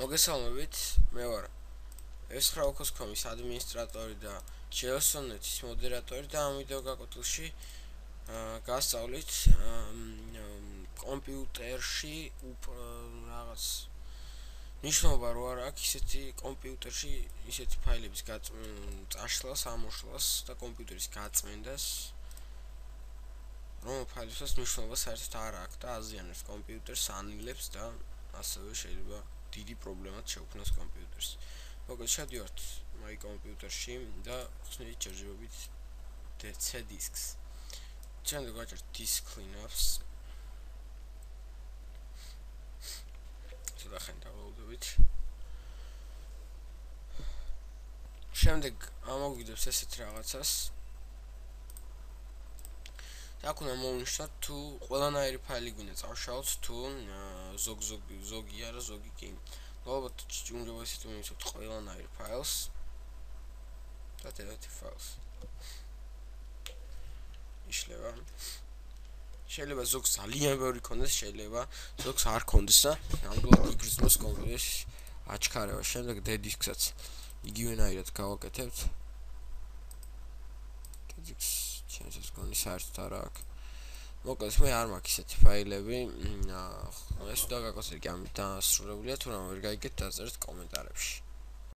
მოგესალმებით, მე ვარ S9.com-ის ადმინისტრატორი და JSON.net-ის მოდერატორი და ამ ვიდეო გაკვეთილში გასწავლით კომპიუტერში რაღაც ნიშნობა რო არ აქვს ისეთი კომპიუტერში ისეთი ფაილების წაშლას, ამოშლას და კომპიუტერის გაწმენდას რომ ფაილებსაც ნიშნობა საერთოდ არ აქვს და აზიანებს კომპიუტერს, ანილებს და ასევე შეიძლება დიდი პრობლემად შეუქმნას კომპიუტერს. მოკლედ შევდივართ მაი კომპიუტერში და ხსნით ჯერჯერობით C disks. შემდეგ ვაჭერთ disk cleanups. ცოტა ხანი დავალოდებით. შემდეგ ამოვიდებს ესეთ რაღაცას. აქ უნდა მოვნიშნოთ თუ ყველანაირი ფაილი გვინდა წავშალოთ თუ ზოგი არა ზოგი კი. ალბათ უნდა ისეთი მივიცოთ ყველანაირ ფაილს და ერთ ფაილს. იშლება. შეიძლება ზოგს ძალიან ბევრი კონდეს, შეიძლება ზოგს არ კონდეს და ნამდვილად იგრძნოს კომპიუტერში აჩქარება. შემდეგ D disk-საც იგივენაირად გავაკეთებთ. ჩემს გონი საერთოდ არ აქვს. მოკლედ მე არ მაქვს ისეთი ფაილები. ეს უნდა გაგვაცეთ კი ამით დასრულებულია, თუ რა ვერ გაიგეთ დაწერთ კომენტარებში.